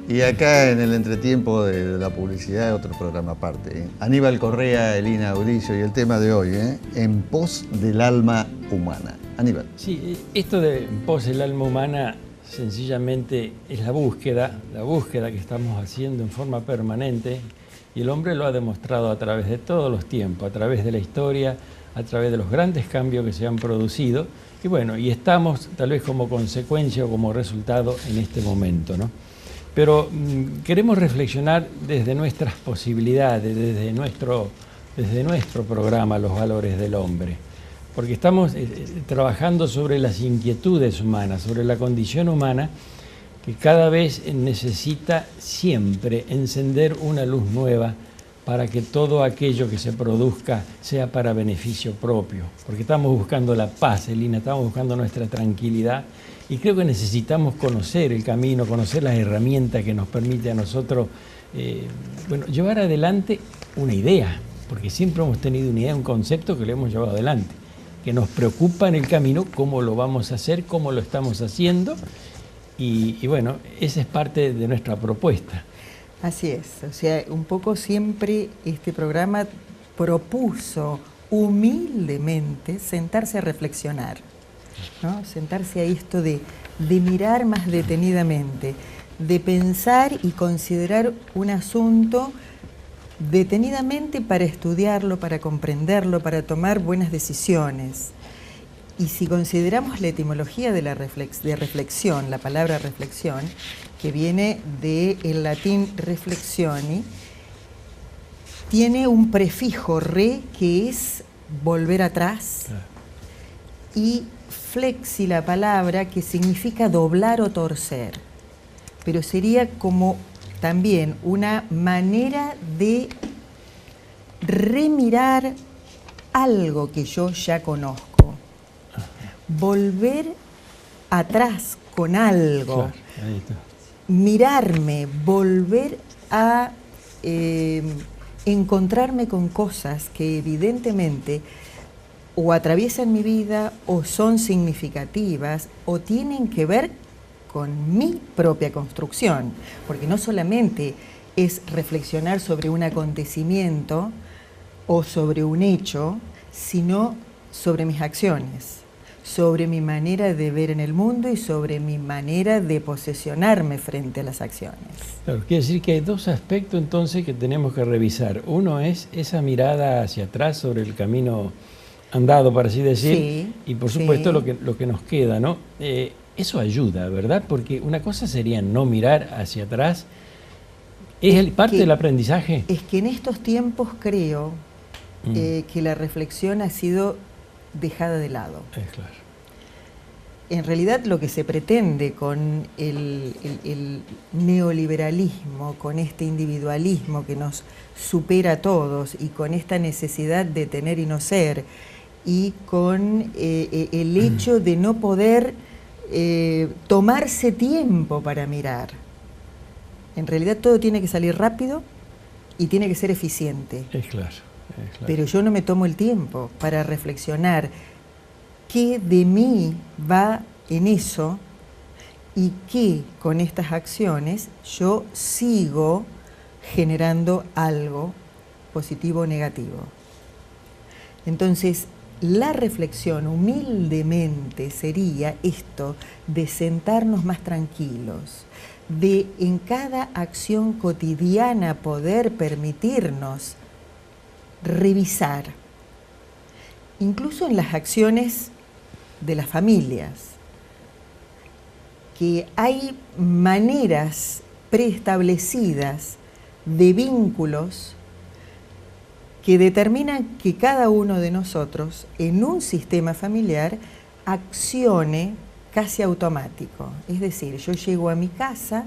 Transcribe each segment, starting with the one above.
Y acá en el entretiempo de la publicidad, otro programa aparte, ¿eh? Aníbal Correa, Elina Audicio y el tema de hoy, En pos del alma humana. Aníbal. Sí, esto de En pos del alma humana sencillamente es la búsqueda que estamos haciendo en forma permanente, y el hombre lo ha demostrado a través de todos los tiempos, a través de la historia, a través de los grandes cambios que se han producido, y bueno, y estamos tal vez como consecuencia o como resultado en este momento, ¿no? Pero queremos reflexionar desde nuestras posibilidades, desde nuestro programa Los Valores del Hombre, porque estamos trabajando sobre las inquietudes humanas, sobre la condición humana, que cada vez necesita siempre encender una luz nueva para que todo aquello que se produzca sea para beneficio propio, porque estamos buscando la paz, Elina, estamos buscando nuestra tranquilidad, y creo que necesitamos conocer el camino, conocer las herramientas que nos permite a nosotros llevar adelante una idea, porque siempre hemos tenido una idea, un concepto que lo hemos llevado adelante, que nos preocupa en el camino cómo lo vamos a hacer, cómo lo estamos haciendo, y bueno, esa es parte de nuestra propuesta. Así es, o sea, un poco siempre este programa propuso humildemente sentarse a reflexionar, ¿no? Sentarse a esto de mirar más detenidamente, de pensar y considerar un asunto detenidamente para estudiarlo, para comprenderlo, para tomar buenas decisiones. Y si consideramos la etimología de reflexión, la palabra reflexión, que viene del latín reflexioni, tiene un prefijo re, que es volver atrás, y flexi, la palabra, que significa doblar o torcer, pero sería como también una manera de remirar algo que yo ya conozco, volver atrás con algo. Claro, ahí está. Mirarme, volver a encontrarme con cosas que evidentemente o atraviesan mi vida o son significativas o tienen que ver con mi propia construcción, porque no solamente es reflexionar sobre un acontecimiento o sobre un hecho, sino sobre mis acciones, sobre mi manera de ver en el mundo y sobre mi manera de posesionarme frente a las acciones. Claro, quiere decir que hay dos aspectos entonces que tenemos que revisar. Uno es esa mirada hacia atrás sobre el camino andado, por así decir, Sí, y por supuesto sí. lo que nos queda, ¿no? Eso ayuda, ¿verdad? Porque una cosa sería no mirar hacia atrás. ¿Es parte del aprendizaje? Es que en estos tiempos creo que la reflexión ha sido dejada de lado. Claro. En realidad lo que se pretende con el neoliberalismo, con este individualismo que nos supera a todos y con esta necesidad de tener y no ser, y con el hecho de no poder tomarse tiempo para mirar. En realidad todo tiene que salir rápido y tiene que ser eficiente. Es claro. Pero yo no me tomo el tiempo para reflexionar qué de mí va en eso y qué con estas acciones yo sigo generando algo positivo o negativo. Entonces, la reflexión humildemente sería esto de sentarnos más tranquilos, de en cada acción cotidiana poder permitirnos revisar, incluso en las acciones de las familias, que hay maneras preestablecidas de vínculos que determinan que cada uno de nosotros en un sistema familiar accione casi automático. Es decir, yo llego a mi casa,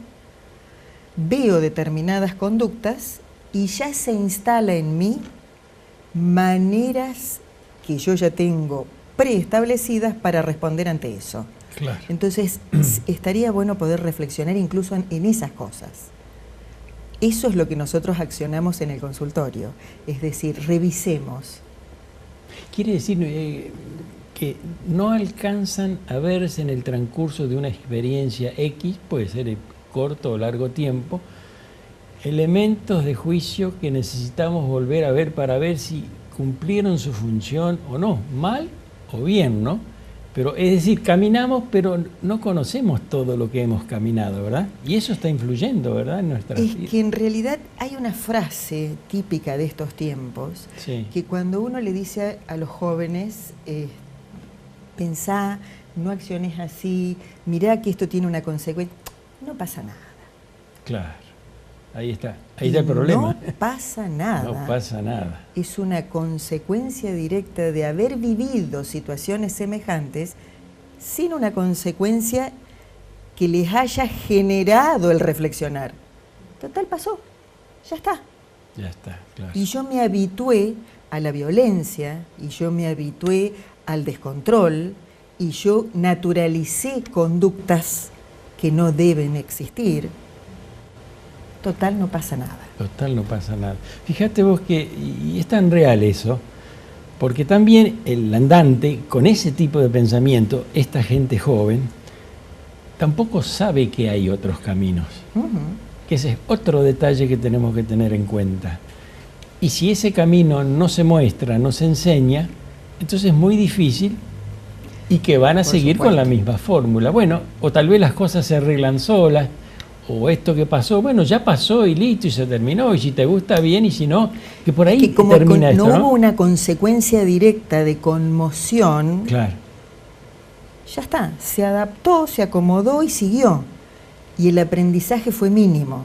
veo determinadas conductas y ya se instala en mí maneras que yo ya tengo preestablecidas para responder ante eso. Claro. Entonces, estaría bueno poder reflexionar incluso en esas cosas. Eso es lo que nosotros accionamos en el consultorio, es decir, revisemos. Quiere decir que no alcanzan a verse en el transcurso de una experiencia X, puede ser corto o largo tiempo, elementos de juicio que necesitamos volver a ver para ver si cumplieron su función o no, mal o bien, ¿no? Pero es decir, caminamos, pero no conocemos todo lo que hemos caminado, ¿verdad? Y eso está influyendo, ¿verdad?, en nuestra vida. Es que en realidad hay una frase típica de estos tiempos, Sí. que cuando uno le dice a los jóvenes, pensá, no acciones así, mirá que esto tiene una consecuencia, no pasa nada. Claro, ahí está el problema. No pasa nada. No pasa nada. Es una consecuencia directa de haber vivido situaciones semejantes sin una consecuencia que les haya generado el reflexionar. Total, pasó, ya está. Ya está, claro. Y yo me habitué a la violencia, y yo me habitué al descontrol, y yo naturalicé conductas que no deben existir. Total, no pasa nada. Total, no pasa nada. Fíjate vos que, y es tan real eso, porque también el andante, con ese tipo de pensamiento, esta gente joven, tampoco sabe que hay otros caminos. Que ese es otro detalle que tenemos que tener en cuenta. Y si ese camino no se muestra, no se enseña, entonces es muy difícil y que van a seguir con la misma fórmula. Bueno, o tal vez las cosas se arreglan solas, o esto que pasó, bueno, ya pasó y listo y se terminó, y si te gusta bien y si no, que por ahí que como termina esto, no hubo una consecuencia directa de conmoción, claro, ya está, se adaptó, se acomodó y siguió. Y el aprendizaje fue mínimo.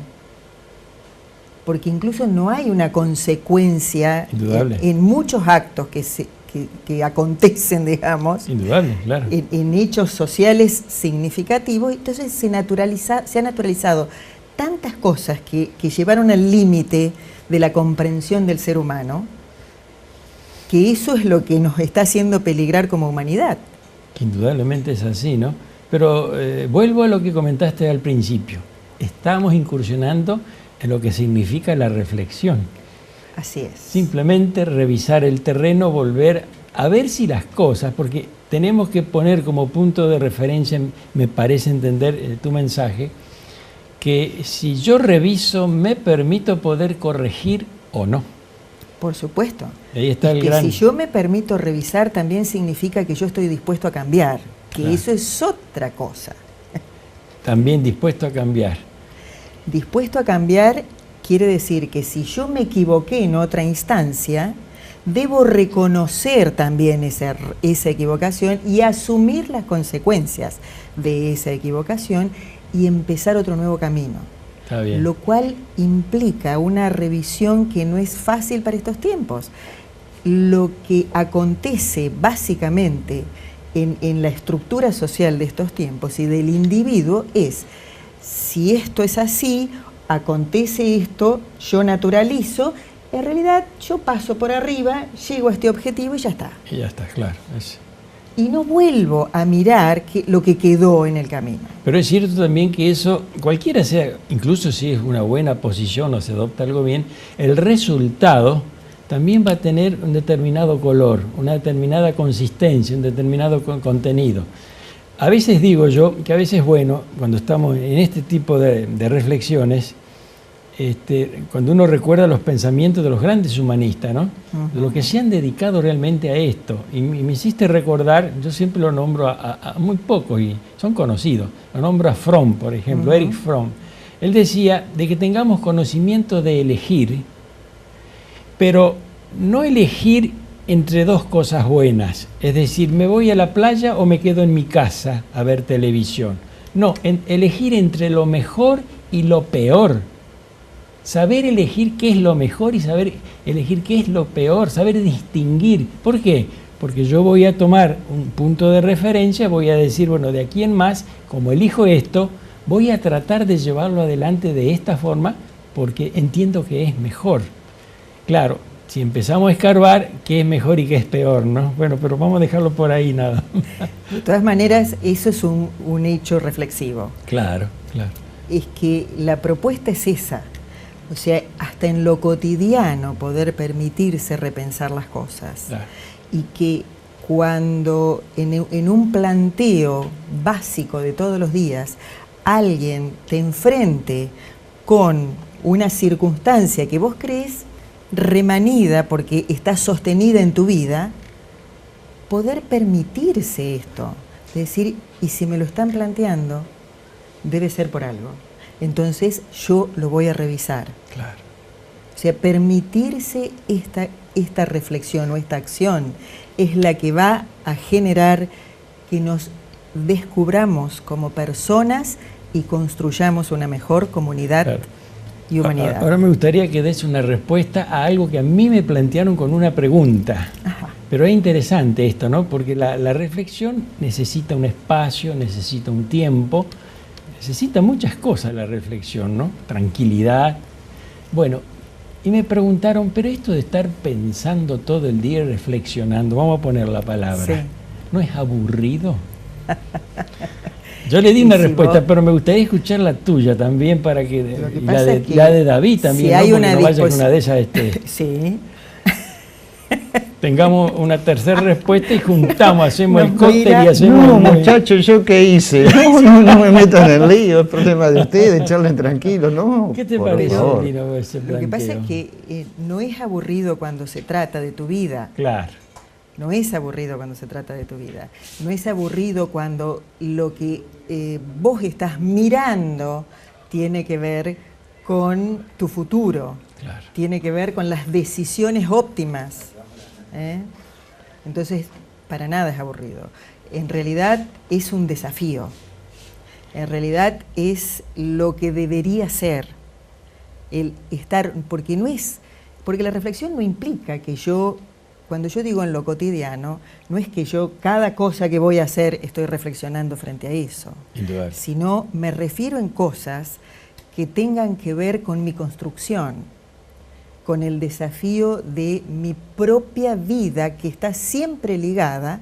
Porque incluso no hay una consecuencia en muchos actos que acontecen, digamos, indudable, claro, en hechos sociales significativos. Entonces se ha naturalizado tantas cosas que llevaron al límite de la comprensión del ser humano, que eso es lo que nos está haciendo peligrar como humanidad. Que indudablemente es así, ¿no? Pero vuelvo a lo que comentaste al principio. Estamos incursionando en lo que significa la reflexión. Así es. Simplemente revisar el terreno, volver a ver si las cosas, porque tenemos que poner como punto de referencia, me parece entender tu mensaje, que si yo reviso, me permito poder corregir o no. Por supuesto. Ahí está y que si yo me permito revisar, también significa que yo estoy dispuesto a cambiar, que claro, eso es otra cosa. También dispuesto a cambiar. Dispuesto a cambiar quiere decir que si yo me equivoqué en otra instancia, debo reconocer también esa equivocación y asumir las consecuencias de esa equivocación y empezar otro nuevo camino. Está bien. Lo cual implica una revisión que no es fácil para estos tiempos. Lo que acontece básicamente en la estructura social de estos tiempos y del individuo es: si esto es así, acontece esto, yo naturalizo, en realidad yo paso por arriba, llego a este objetivo y ya está. Y ya está, claro. Y no vuelvo a mirar lo que quedó en el camino. Pero es cierto también que eso, cualquiera sea, incluso si es una buena posición o se adopta algo bien, el resultado también va a tener un determinado color, una determinada consistencia, un determinado contenido. A veces digo yo que a veces es bueno, cuando estamos en este tipo de reflexiones, cuando uno recuerda los pensamientos de los grandes humanistas, ¿no? De los que se han dedicado realmente a esto. Y me hiciste recordar, yo siempre lo nombro a muy pocos y son conocidos. Lo nombro a Fromm, por ejemplo, Erich Fromm. Él decía de que tengamos conocimiento de elegir, pero no elegir entre dos cosas buenas, es decir, me voy a la playa o me quedo en mi casa a ver televisión. No, elegir entre lo mejor y lo peor. Saber elegir qué es lo mejor y saber elegir qué es lo peor, saber distinguir. ¿Por qué? Porque yo voy a tomar un punto de referencia, voy a decir, bueno, de aquí en más, como elijo esto, voy a tratar de llevarlo adelante de esta forma porque entiendo que es mejor. Claro, si empezamos a escarbar, qué es mejor y qué es peor, ¿no? Bueno, pero vamos a dejarlo por ahí, nada. De todas maneras, eso es un hecho reflexivo. Claro, claro. Es que la propuesta es esa. O sea, hasta en lo cotidiano poder permitirse repensar las cosas. Claro. Y que cuando en un planteo básico de todos los días alguien te enfrente con una circunstancia que vos crees remanida porque está sostenida en tu vida, poder permitirse esto, es decir, y si me lo están planteando, debe ser por algo. Entonces yo lo voy a revisar. Claro. O sea, permitirse esta reflexión o esta acción es la que va a generar que nos descubramos como personas y construyamos una mejor comunidad, claro, y humanidad. Ahora me gustaría que des una respuesta a algo que a mí me plantearon con una pregunta. Ajá. Pero es interesante esto, ¿no? Porque la reflexión necesita un espacio, necesita un tiempo, necesita muchas cosas la reflexión, ¿no? Tranquilidad. Bueno, y me preguntaron, pero esto de estar pensando todo el día y reflexionando, vamos a poner la palabra, sí, ¿no es aburrido? Yo le di una respuesta, vos, pero me gustaría escuchar la tuya también para que la de David también, si ¿no? Hay Porque una no vaya con una de esas sí. Tengamos una tercera respuesta y juntamos, hacemos el cóctel y hacemos... No, muchachos, ¿yo qué hice? No me metan en el lío, es problema de ustedes, charlen tranquilos, ¿no? ¿Qué te parece, Lino, ese planteo? Lo que pasa es que no es aburrido cuando se trata de tu vida. Claro. No es aburrido cuando se trata de tu vida. No es aburrido cuando lo que vos estás mirando tiene que ver con tu futuro. Claro. Tiene que ver con las decisiones óptimas. Entonces, para nada es aburrido. En realidad es un desafío. En realidad es lo que debería ser. El estar, porque la reflexión no implica que yo, cuando yo digo en lo cotidiano, no es que yo cada cosa que voy a hacer estoy reflexionando frente a eso, sino me refiero en cosas que tengan que ver con mi construcción, con el desafío de mi propia vida que está siempre ligada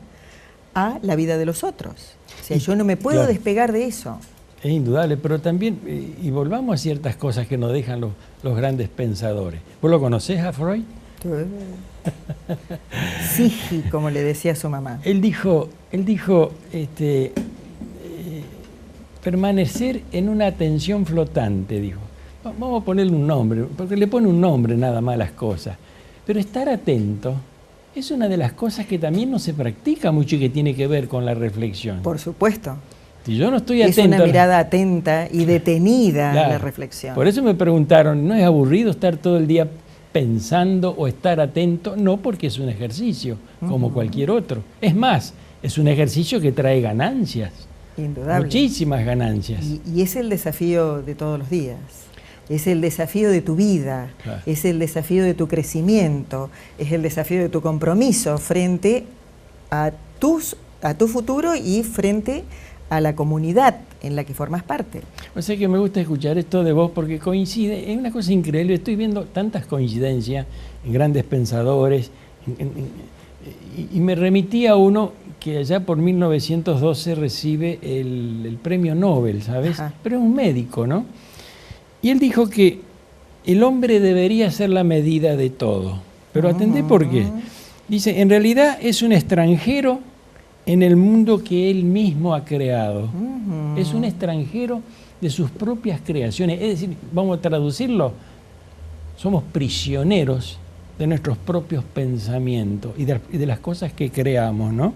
a la vida de los otros. O sea, yo no me puedo despegar de eso. Es indudable, pero también, y volvamos a ciertas cosas que nos dejan los grandes pensadores. ¿Vos lo conocés a Freud? Sí, como le decía su mamá. Él dijo permanecer en una atención flotante, dijo. Vamos a ponerle un nombre, porque le pone un nombre nada más a las cosas. Pero estar atento es una de las cosas que también no se practica mucho y que tiene que ver con la reflexión. Por supuesto. Si yo no estoy atento... Es una mirada atenta y detenida, claro, a la reflexión. Por eso me preguntaron, ¿no es aburrido estar todo el día pensando o estar atento? No, porque es un ejercicio, como cualquier otro. Es más, es un ejercicio que trae ganancias. Indudable. Muchísimas ganancias. Y es el desafío de todos los días. Es el desafío de tu vida, claro, es el desafío de tu crecimiento, es el desafío de tu compromiso frente a tu futuro y frente a la comunidad en la que formas parte. O sea que me gusta escuchar esto de vos porque coincide, es una cosa increíble, estoy viendo tantas coincidencias en grandes pensadores, y me remití a uno que allá por 1912 recibe el premio Nobel, ¿sabes? Ajá. Pero es un médico, ¿no? Y él dijo que el hombre debería ser la medida de todo. Pero atendé por qué. Dice, en realidad es un extranjero en el mundo que él mismo ha creado. Es un extranjero de sus propias creaciones. Es decir, vamos a traducirlo, somos prisioneros de nuestros propios pensamientos y de las cosas que creamos, ¿no?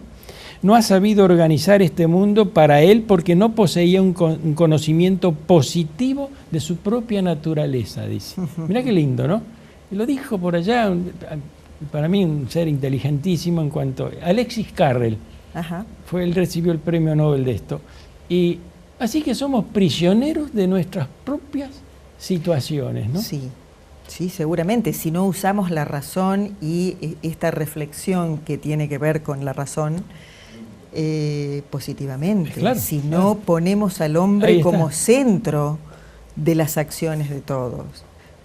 No ha sabido organizar este mundo para él porque no poseía un conocimiento positivo de su propia naturaleza, dice. Mirá qué lindo, ¿no? Y lo dijo por allá, para mí un ser inteligentísimo en cuanto... Alexis Carrel, ajá, él recibió el premio Nobel de esto. Y así que somos prisioneros de nuestras propias situaciones, ¿no? Sí. Sí, seguramente, si no usamos la razón y esta reflexión que tiene que ver con la razón positivamente, claro, si no ponemos al hombre como centro de las acciones de todos.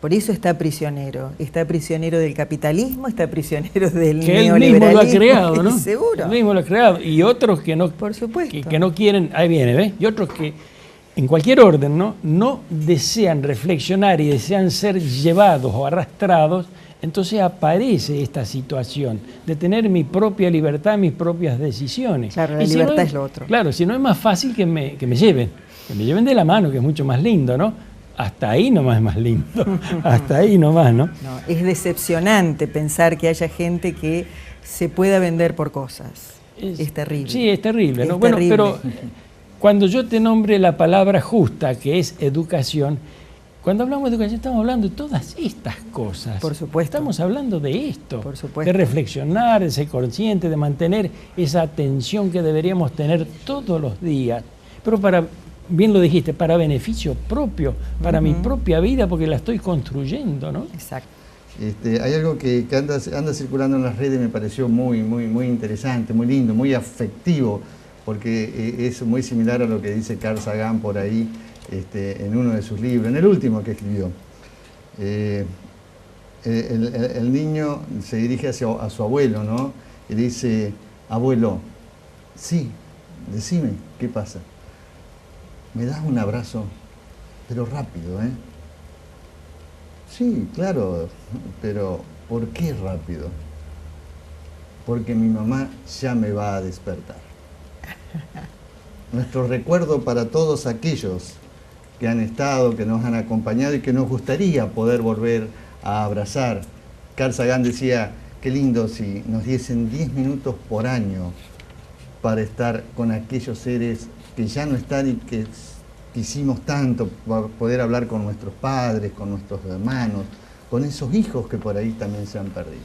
Por eso está prisionero del capitalismo, está prisionero del neoliberalismo. Que él mismo lo ha creado, ¿no? Seguro. Él mismo lo ha creado, y otros que no, por supuesto, que no quieren, ahí viene, ¿ves? Y otros que en cualquier orden, no desean reflexionar y desean ser llevados o arrastrados, entonces aparece esta situación de tener mi propia libertad, mis propias decisiones. Claro, la libertad es lo otro. Claro, si no es más fácil que me lleven. que me lleven de la mano, que es mucho más lindo, ¿no? Hasta ahí nomás es más lindo, hasta ahí nomás, ¿no? No, es decepcionante pensar que haya gente que se pueda vender por cosas. Es terrible. Sí, es terrible, ¿no? Es Bueno, terrible. pero cuando yo te nombre la palabra justa, que es educación, cuando hablamos de educación estamos hablando de todas estas cosas. Por supuesto. Estamos hablando de esto. Por supuesto. De reflexionar, de ser consciente, de mantener esa atención que deberíamos tener todos los días. Pero para, bien lo dijiste, para beneficio propio, para mi propia vida, porque la estoy construyendo, ¿no? Exacto. Hay algo que anda circulando en las redes y me pareció muy interesante, muy lindo, muy afectivo, porque es muy similar a lo que dice Carl Sagan por ahí en uno de sus libros, en el último que escribió. El niño se dirige a su abuelo, ¿no? Y le dice: abuelo, sí, decime, ¿qué pasa? ¿Me das un abrazo? Pero rápido, ¿eh? Sí, claro, pero ¿por qué rápido? Porque mi mamá ya me va a despertar. Nuestro recuerdo para todos aquellos que han estado, que nos han acompañado y que nos gustaría poder volver a abrazar. Carl Sagan decía: qué lindo si nos diesen 10 minutos por año para estar con aquellos seres que ya no están y que quisimos tanto, para poder hablar con nuestros padres, con nuestros hermanos, con esos hijos que por ahí también se han perdido.